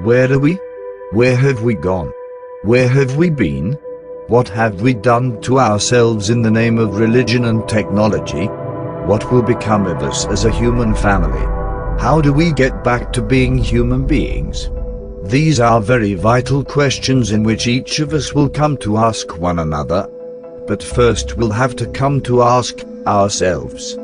Where are we? Where have we gone? Where have we been? What have we done to ourselves in the name of religion and technology? What will become of us as a human family? How do we get back to being human beings? These are very vital questions in which each of us will come to ask one another. But first we'll have to come to ask ourselves.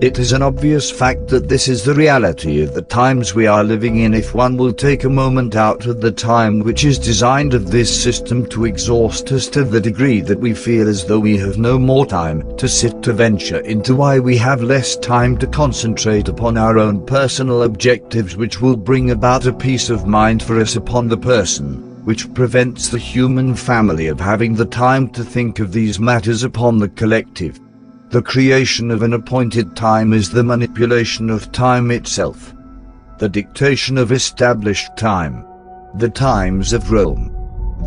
It is an obvious fact that this is the reality of the times we are living in if one will take a moment out of the time which is designed of this system to exhaust us to the degree that we feel as though we have no more time to sit to venture into why we have less time to concentrate upon our own personal objectives, which will bring about a peace of mind for us upon the person, which prevents the human family of having the time to think of these matters upon the collective. The creation of an appointed time is the manipulation of time itself. The dictation of established time. The times of Rome.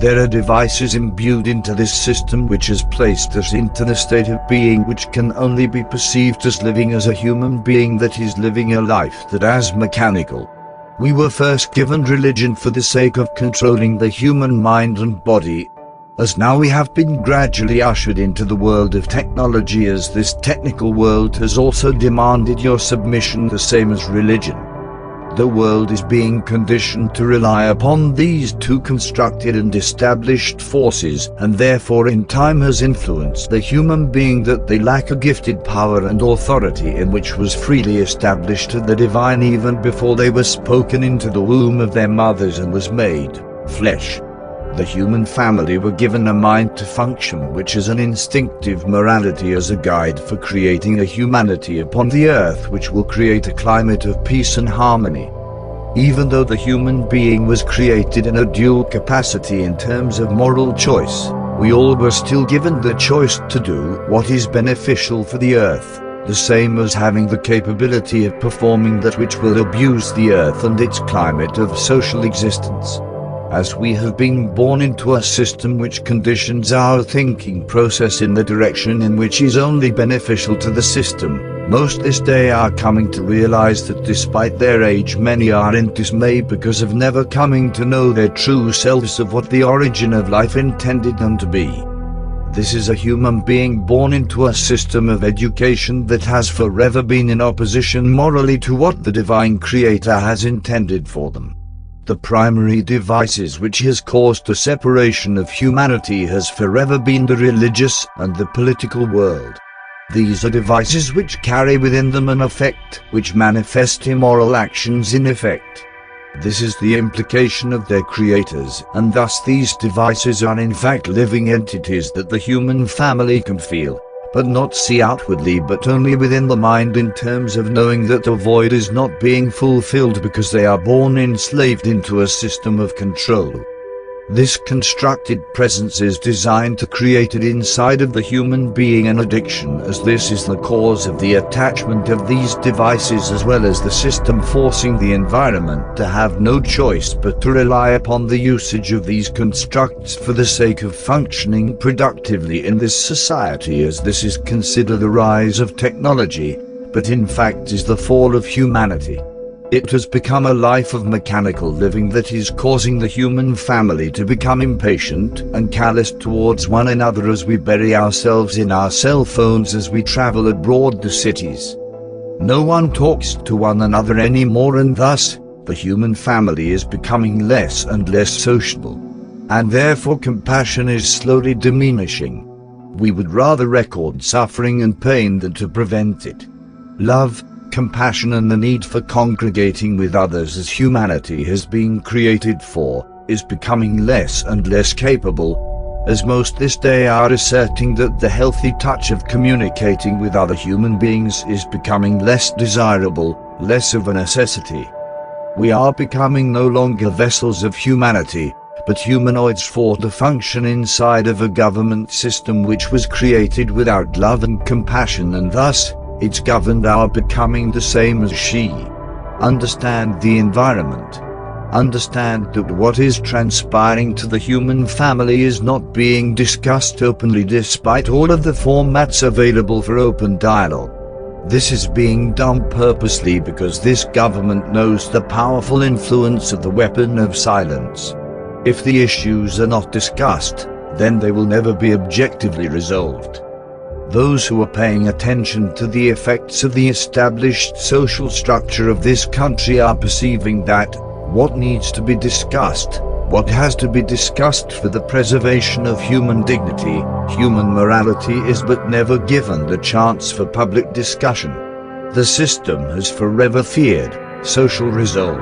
There are devices imbued into this system which has placed us into the state of being which can only be perceived as living as a human being that is living a life that is mechanical. We were first given religion for the sake of controlling the human mind and body, as now we have been gradually ushered into the world of technology, as this technical world has also demanded your submission the same as religion. The world is being conditioned to rely upon these two constructed and established forces, and therefore in time has influenced the human being that they lack a gifted power and authority in which was freely established to the divine even before they were spoken into the womb of their mothers and was made flesh. The human family were given a mind to function which is an instinctive morality as a guide for creating a humanity upon the earth which will create a climate of peace and harmony. Even though the human being was created in a dual capacity in terms of moral choice, we all were still given the choice to do what is beneficial for the earth, the same as having the capability of performing that which will abuse the earth and its climate of social existence. As we have been born into a system which conditions our thinking process in the direction in which is only beneficial to the system, most this day are coming to realize that despite their age many are in dismay because of never coming to know their true selves of what the origin of life intended them to be. This is a human being born into a system of education that has forever been in opposition morally to what the divine creator has intended for them. The primary devices which has caused a separation of humanity has forever been the religious and the political world. These are devices which carry within them an effect, which manifest immoral actions in effect. This is the implication of their creators, and thus these devices are in fact living entities that the human family can feel, but not see outwardly, but only within the mind in terms of knowing that the void is not being fulfilled because they are born enslaved into a system of control. This constructed presence is designed to create it inside of the human being an addiction, as this is the cause of the attachment of these devices, as well as the system forcing the environment to have no choice but to rely upon the usage of these constructs for the sake of functioning productively in this society, as this is considered the rise of technology, but in fact is the fall of humanity. It has become a life of mechanical living that is causing the human family to become impatient and callous towards one another as we bury ourselves in our cell phones as we travel abroad to cities. No one talks to one another anymore, and thus, the human family is becoming less and less sociable. And therefore compassion is slowly diminishing. We would rather record suffering and pain than to prevent it. Love, compassion and the need for congregating with others as humanity has been created for, is becoming less and less capable, as most this day are asserting that the healthy touch of communicating with other human beings is becoming less desirable, less of a necessity. We are becoming no longer vessels of humanity, but humanoids for the function inside of a government system which was created without love and compassion, and thus, its governed are becoming the same as she. Understand the environment. Understand that what is transpiring to the human family is not being discussed openly despite all of the formats available for open dialogue. This is being done purposely because this government knows the powerful influence of the weapon of silence. If the issues are not discussed, then they will never be objectively resolved. Those who are paying attention to the effects of the established social structure of this country are perceiving that what needs to be discussed, what has to be discussed for the preservation of human dignity, human morality is but never given the chance for public discussion. The system has forever feared social resolve.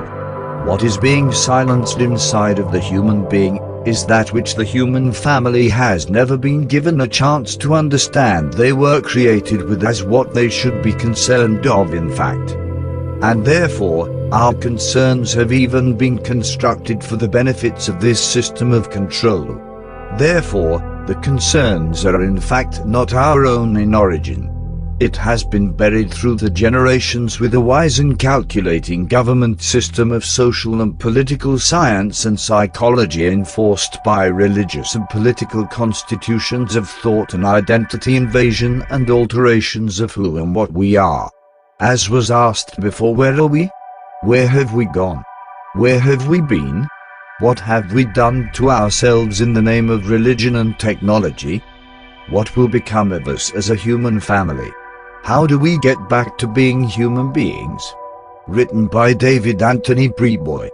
What is being silenced inside of the human being is that which the human family has never been given a chance to understand they were created with as what they should be concerned of in fact. And therefore, our concerns have even been constructed for the benefits of this system of control. Therefore, the concerns are in fact not our own in origin. It has been buried through the generations with a wise and calculating government system of social and political science and psychology enforced by religious and political constitutions of thought and identity invasion and alterations of who and what we are. As was asked before, where are we? Where have we gone? Where have we been? What have we done to ourselves in the name of religion and technology? What will become of us as a human family? How do we get back to being human beings? Written by David Anthony Breboy.